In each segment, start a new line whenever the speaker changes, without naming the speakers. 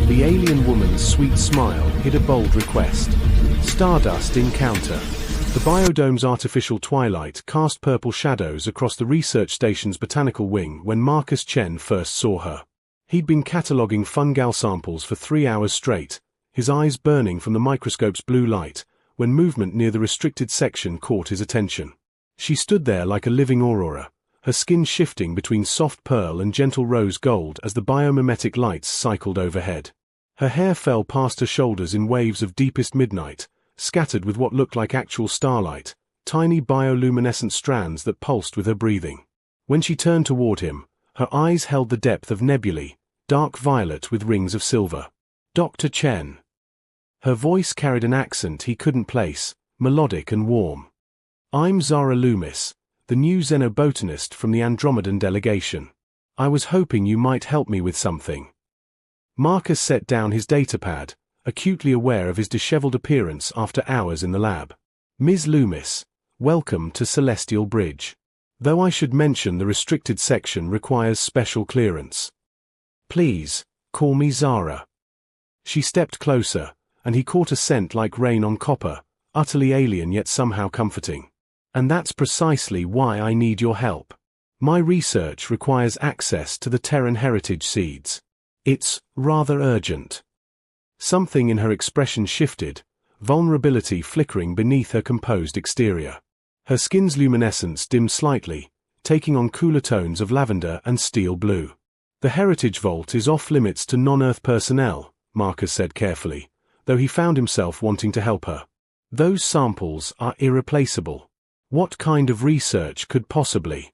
The alien woman's sweet smile hid a bold request. Stardust encounter. The biodome's artificial twilight cast purple shadows across the research station's botanical wing when Marcus Chen first saw her. He'd been cataloguing fungal samples for 3 hours straight, his eyes burning from the microscope's blue light, when movement near the restricted section caught his attention. She stood there like a living aurora, her skin shifting between soft pearl and gentle rose gold as the biomimetic lights cycled overhead. Her hair fell past her shoulders in waves of deepest midnight, scattered with what looked like actual starlight, tiny bioluminescent strands that pulsed with her breathing. When she turned toward him, her eyes held the depth of nebulae, dark violet with rings of silver. Dr. Chen. Her voice carried an accent he couldn't place, melodic and warm. I'm Zara Loomis, the new xenobotanist from the Andromedan delegation. I was hoping you might help me with something. Marcus set down his datapad, acutely aware of his disheveled appearance after hours in the lab. Ms. Loomis, welcome to Celestial Bridge. Though I should mention the restricted section requires special clearance. Please, call me Zara. She stepped closer, and he caught a scent like rain on copper, utterly alien yet somehow comforting. And that's precisely why I need your help. My research requires access to the Terran heritage seeds. It's rather urgent. Something in her expression shifted, vulnerability flickering beneath her composed exterior. Her skin's luminescence dimmed slightly, taking on cooler tones of lavender and steel blue. The heritage vault is off-limits to non-Earth personnel, Marcus said carefully, though he found himself wanting to help her. Those samples are irreplaceable. What kind of research could possibly?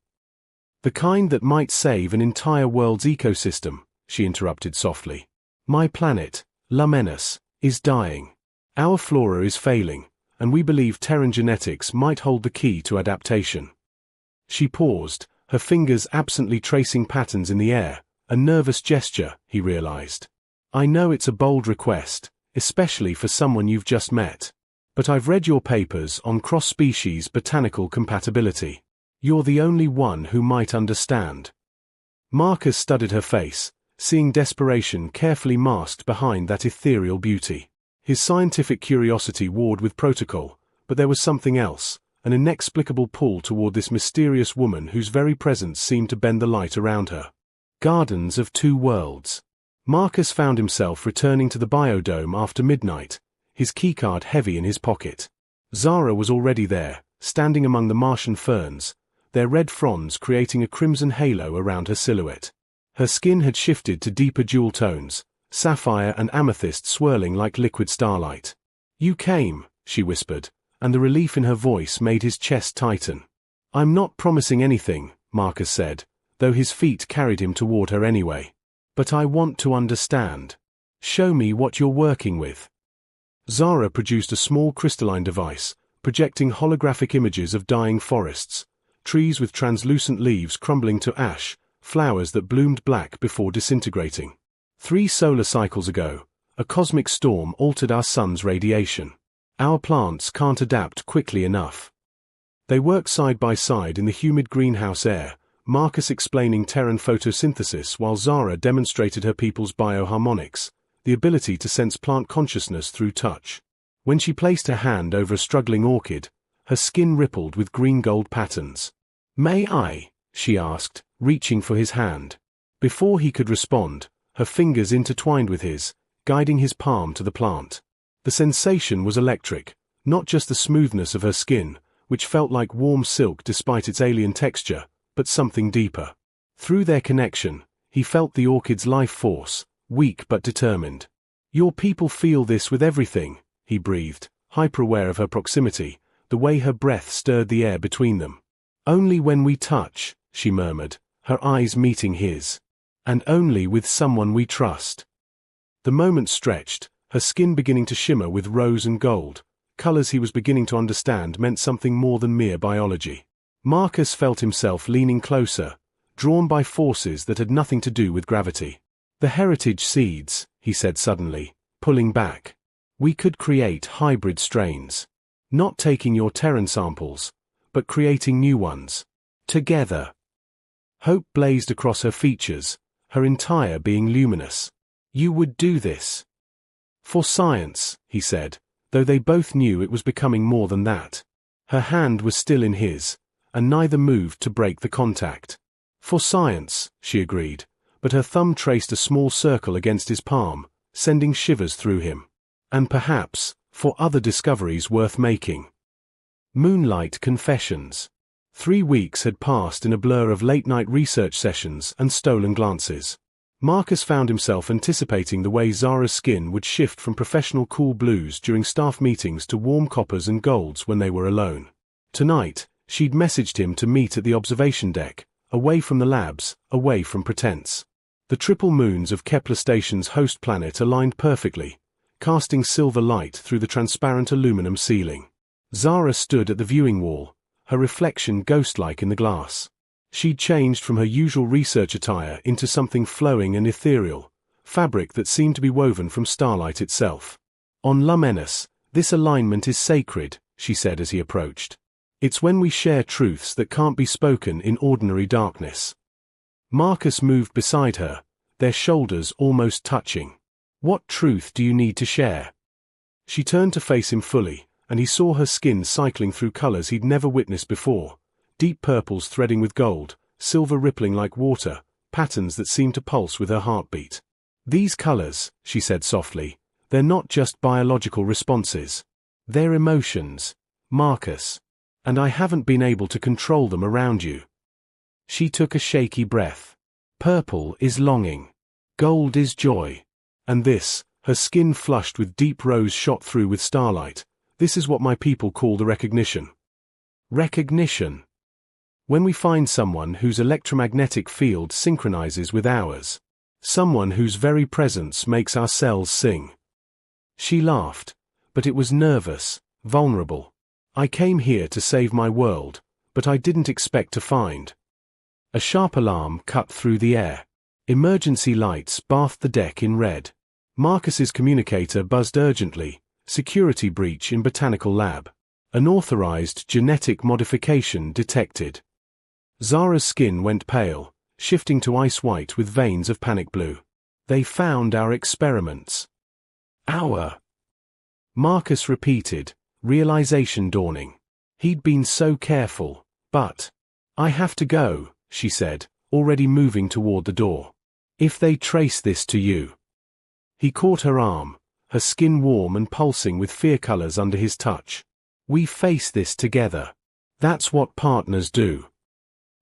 The kind that might save an entire world's ecosystem, she interrupted softly. My planet, Lumenus, is dying. Our flora is failing, and we believe Terran genetics might hold the key to adaptation. She paused, her fingers absently tracing patterns in the air, a nervous gesture, he realized. I know it's a bold request, especially for someone you've just met. But I've read your papers on cross-species botanical compatibility. You're the only one who might understand. Marcus studied her face, seeing desperation carefully masked behind that ethereal beauty. His scientific curiosity warred with protocol, but there was something else, an inexplicable pull toward this mysterious woman whose very presence seemed to bend the light around her. Gardens of Two Worlds. Marcus found himself returning to the biodome after midnight, his keycard heavy in his pocket. Zara was already there, standing among the Martian ferns, their red fronds creating a crimson halo around her silhouette. Her skin had shifted to deeper jewel tones, sapphire and amethyst swirling like liquid starlight. You came, she whispered, and the relief in her voice made his chest tighten. I'm not promising anything, Marcus said, though his feet carried him toward her anyway. But I want to understand. Show me what you're working with. Zara produced a small crystalline device, projecting holographic images of dying forests, trees with translucent leaves crumbling to ash, flowers that bloomed black before disintegrating. 3 solar cycles ago, a cosmic storm altered our sun's radiation. Our plants can't adapt quickly enough. They work side by side in the humid greenhouse air, Marcus explaining Terran photosynthesis while Zara demonstrated her people's bioharmonics, the ability to sense plant consciousness through touch. When she placed her hand over a struggling orchid, her skin rippled with green-gold patterns. May I? She asked, reaching for his hand. Before he could respond, her fingers intertwined with his, guiding his palm to the plant. The sensation was electric, not just the smoothness of her skin, which felt like warm silk despite its alien texture, but something deeper. Through their connection, he felt the orchid's life force, weak but determined. Your people feel this with everything, he breathed, hyper-aware of her proximity, the way her breath stirred the air between them. Only when we touch, she murmured, her eyes meeting his. And only with someone we trust. The moment stretched, her skin beginning to shimmer with rose and gold, colors he was beginning to understand meant something more than mere biology. Marcus felt himself leaning closer, drawn by forces that had nothing to do with gravity. The heritage seeds, he said suddenly, pulling back. We could create hybrid strains. Not taking your Terran samples, but creating new ones. Together. Hope blazed across her features, her entire being luminous. You would do this. For science, he said, though they both knew it was becoming more than that. Her hand was still in his, and neither moved to break the contact. For science, she agreed, but her thumb traced a small circle against his palm, sending shivers through him. And perhaps, for other discoveries worth making. Moonlight Confessions. 3 weeks had passed in a blur of late-night research sessions and stolen glances. Marcus found himself anticipating the way Zara's skin would shift from professional cool blues during staff meetings to warm coppers and golds when they were alone. Tonight, she'd messaged him to meet at the observation deck, away from the labs, away from pretense. The triple moons of Kepler Station's host planet aligned perfectly, casting silver light through the transparent aluminum ceiling. Zara stood at the viewing wall, her reflection ghost-like in the glass. She'd changed from her usual research attire into something flowing and ethereal, fabric that seemed to be woven from starlight itself. On Luminous, this alignment is sacred, she said as he approached. It's when we share truths that can't be spoken in ordinary darkness. Marcus moved beside her, their shoulders almost touching. What truth do you need to share? She turned to face him fully, and he saw her skin cycling through colors he'd never witnessed before. Deep purples threading with gold, silver rippling like water, patterns that seemed to pulse with her heartbeat. These colors, she said softly, they're not just biological responses. They're emotions, Marcus. And I haven't been able to control them around you. She took a shaky breath. Purple is longing. Gold is joy. And this, her skin flushed with deep rose shot through with starlight, this is what my people call the recognition. Recognition. When we find someone whose electromagnetic field synchronizes with ours. Someone whose very presence makes our cells sing. She laughed, but it was nervous, vulnerable. I came here to save my world, but I didn't expect to find. A sharp alarm cut through the air. Emergency lights bathed the deck in red. Marcus's communicator buzzed urgently. Security breach in botanical lab. Unauthorized genetic modification detected. Zara's skin went pale, shifting to ice white with veins of panic blue. They found our experiments. Our. Marcus repeated, realization dawning. He'd been so careful, but. I have to go, she said, already moving toward the door. If they trace this to you. He caught her arm, her skin warm and pulsing with fear colors under his touch. We face this together. That's what partners do.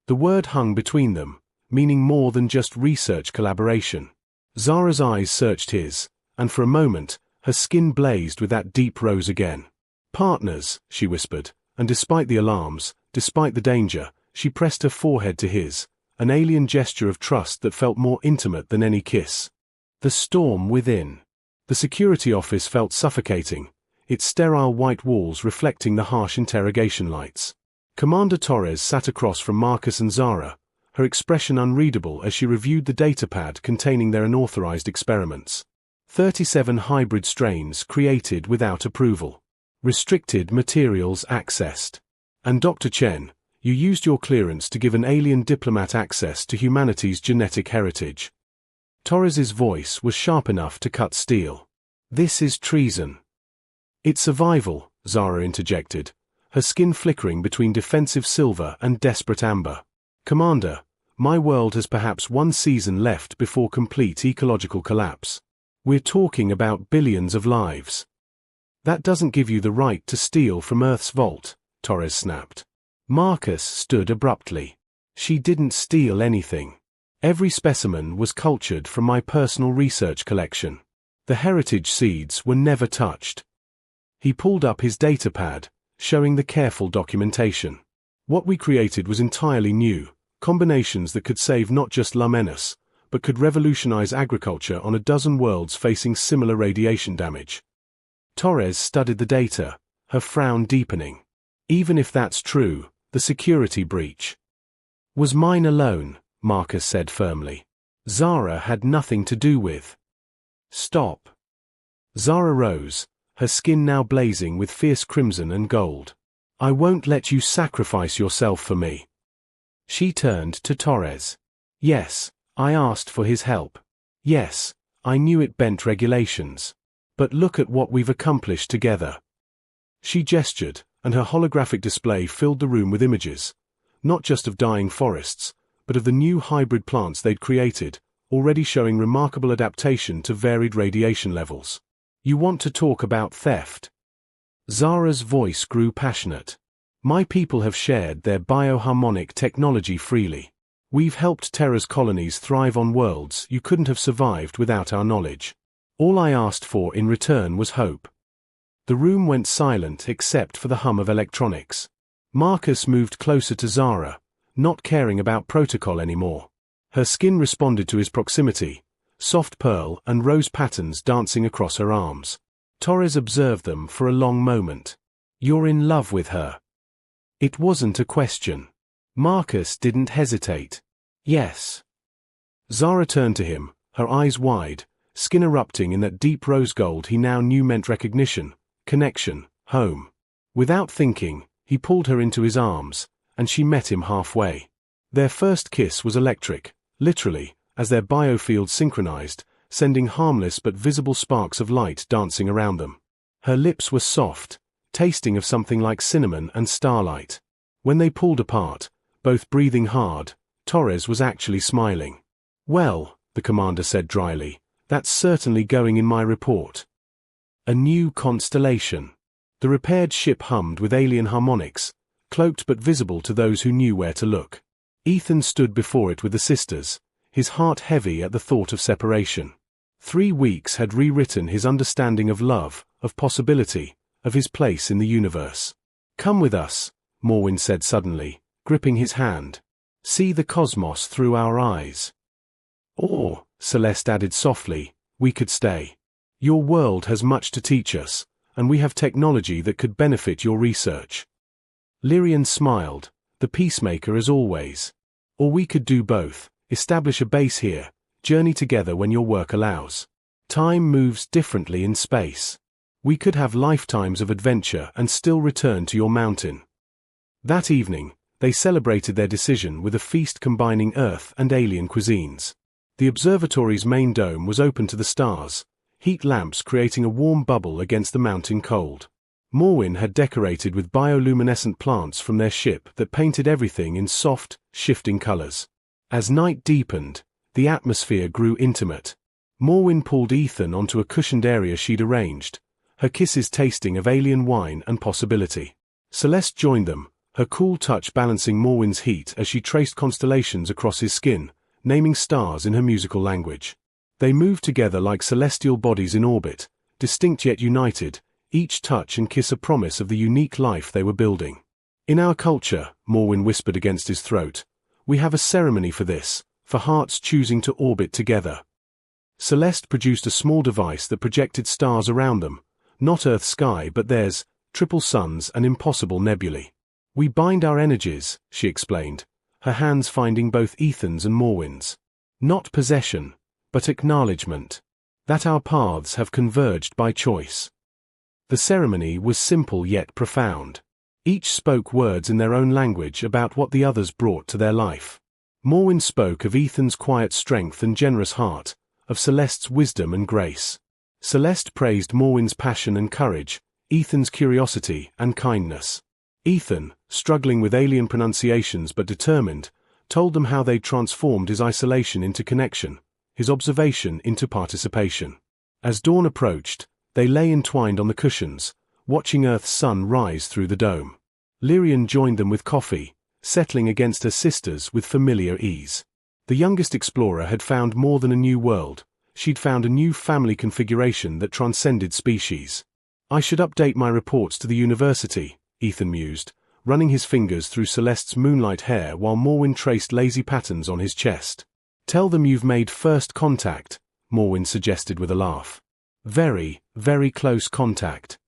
The word hung between them, meaning more than just research collaboration. Zara's eyes searched his, and for a moment, her skin blazed with that deep rose again. Partners, she whispered, and despite the alarms, despite the danger, she pressed her forehead to his, an alien gesture of trust that felt more intimate than any kiss. The storm within. The security office felt suffocating, its sterile white walls reflecting the harsh interrogation lights. Commander Torres sat across from Marcus and Zara, her expression unreadable as she reviewed the datapad containing their unauthorized experiments. 37 hybrid strains created without approval. Restricted materials accessed. And Dr. Chen, you used your clearance to give an alien diplomat access to humanity's genetic heritage. Torres's voice was sharp enough to cut steel. This is treason. It's survival, Zara interjected, her skin flickering between defensive silver and desperate amber. Commander, my world has perhaps one season left before complete ecological collapse. We're talking about billions of lives. That doesn't give you the right to steal from Earth's vault, Torres snapped. Marcus stood abruptly. She didn't steal anything. Every specimen was cultured from my personal research collection. The heritage seeds were never touched. He pulled up his datapad, showing the careful documentation. What we created was entirely new, combinations that could save not just Luminous, but could revolutionize agriculture on a dozen worlds facing similar radiation damage. Torres studied the data, her frown deepening. Even if that's true, the security breach was mine alone, Marcus said firmly. Zara had nothing to do with. Stop. Zara rose, her skin now blazing with fierce crimson and gold. I won't let you sacrifice yourself for me. She turned to Torres. Yes, I asked for his help. Yes, I knew it bent regulations. But look at what we've accomplished together. She gestured, and her holographic display filled the room with images, not just of dying forests, but of the new hybrid plants they'd created, already showing remarkable adaptation to varied radiation levels. You want to talk about theft? Zara's voice grew passionate. My people have shared their bioharmonic technology freely. We've helped Terra's colonies thrive on worlds you couldn't have survived without our knowledge. All I asked for in return was hope. The room went silent except for the hum of electronics. Marcus moved closer to Zara, not caring about protocol anymore. Her skin responded to his proximity, soft pearl and rose patterns dancing across her arms. Torres observed them for a long moment. You're in love with her. It wasn't a question. Marcus didn't hesitate. Yes. Zara turned to him, her eyes wide, skin erupting in that deep rose gold he now knew meant recognition, connection, home. Without thinking, he pulled her into his arms, and she met him halfway. Their first kiss was electric, literally, as their biofields synchronized, sending harmless but visible sparks of light dancing around them. Her lips were soft, tasting of something like cinnamon and starlight. When they pulled apart, both breathing hard, Torres was actually smiling. Well, the commander said dryly, that's certainly going in my report. A new constellation. The repaired ship hummed with alien harmonics, cloaked but visible to those who knew where to look. Ethan stood before it with the sisters, his heart heavy at the thought of separation. 3 weeks had rewritten his understanding of love, of possibility, of his place in the universe. Come with us, Morwen said suddenly, gripping his hand. See the cosmos through our eyes. Or, Celeste added softly, we could stay. Your world has much to teach us, and we have technology that could benefit your research. Lyrian smiled, the peacemaker as always. Or we could do both, establish a base here, journey together when your work allows. Time moves differently in space. We could have lifetimes of adventure and still return to your mountain. That evening, they celebrated their decision with a feast combining Earth and alien cuisines. The observatory's main dome was open to the stars, heat lamps creating a warm bubble against the mountain cold. Morwen had decorated with bioluminescent plants from their ship that painted everything in soft, shifting colors. As night deepened, the atmosphere grew intimate. Morwen pulled Ethan onto a cushioned area she'd arranged, her kisses tasting of alien wine and possibility. Celeste joined them, her cool touch balancing Morwen's heat as she traced constellations across his skin, naming stars in her musical language. They moved together like celestial bodies in orbit, distinct yet united, each touch and kiss a promise of the unique life they were building. In our culture, Morwen whispered against his throat, we have a ceremony for this, for hearts choosing to orbit together. Celeste produced a small device that projected stars around them, not Earth's sky but theirs, triple suns and impossible nebulae. We bind our energies, she explained, her hands finding both Ethan's and Morwen's. Not possession, but acknowledgement. That our paths have converged by choice. The ceremony was simple yet profound. Each spoke words in their own language about what the others brought to their life. Morwen spoke of Ethan's quiet strength and generous heart, of Celeste's wisdom and grace. Celeste praised Morwen's passion and courage, Ethan's curiosity and kindness. Ethan, struggling with alien pronunciations but determined, told them how they'd transformed his isolation into connection, his observation into participation. As dawn approached, they lay entwined on the cushions, watching Earth's sun rise through the dome. Lyrian joined them with coffee, settling against her sisters with familiar ease. The youngest explorer had found more than a new world, she'd found a new family configuration that transcended species. I should update my reports to the university, Ethan mused, running his fingers through Celeste's moonlight hair while Morwen traced lazy patterns on his chest. Tell them you've made first contact, Morwen suggested with a laugh. Very, very close contact.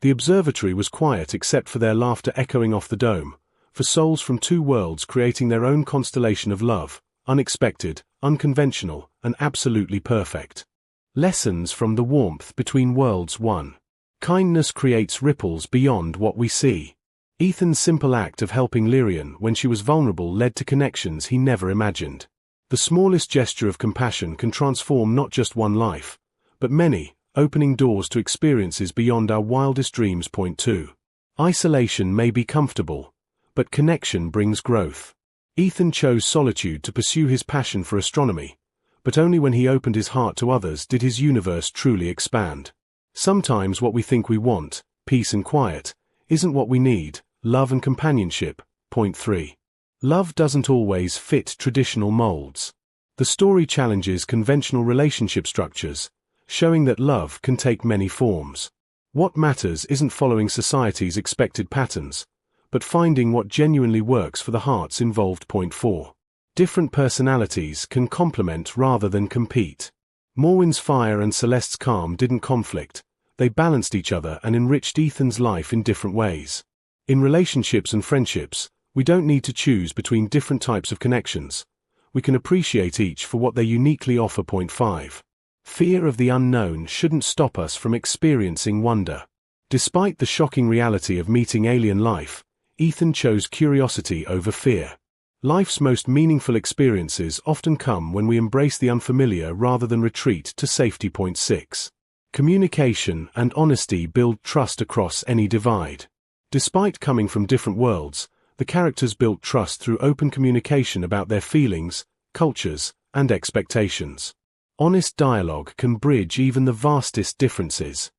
The observatory was quiet except for their laughter echoing off the dome, for souls from two worlds creating their own constellation of love, unexpected, unconventional, and absolutely perfect. Lessons from the warmth between worlds 1. Kindness creates ripples beyond what we see. Ethan's simple act of helping Lyrian when she was vulnerable led to connections he never imagined. The smallest gesture of compassion can transform not just one life, but many, opening doors to experiences beyond our wildest dreams. Point 2. Isolation may be comfortable, but connection brings growth. Ethan chose solitude to pursue his passion for astronomy, but only when he opened his heart to others did his universe truly expand. Sometimes what we think we want, peace and quiet, isn't what we need, love and companionship. Point 3. Love doesn't always fit traditional molds. The story challenges conventional relationship structures, showing that love can take many forms. What matters isn't following society's expected patterns, but finding what genuinely works for the hearts involved. Point 4. Different personalities can complement rather than compete. Morwen's fire and Celeste's calm didn't conflict, they balanced each other and enriched Ethan's life in different ways. In relationships and friendships, we don't need to choose between different types of connections. We can appreciate each for what they uniquely offer. Point 5. Fear of the unknown shouldn't stop us from experiencing wonder. Despite the shocking reality of meeting alien life, Ethan chose curiosity over fear. Life's most meaningful experiences often come when we embrace the unfamiliar rather than retreat to safety. Point 6. Communication and honesty build trust across any divide. Despite coming from different worlds, the characters built trust through open communication about their feelings, cultures, and expectations. Honest dialogue can bridge even the vastest differences.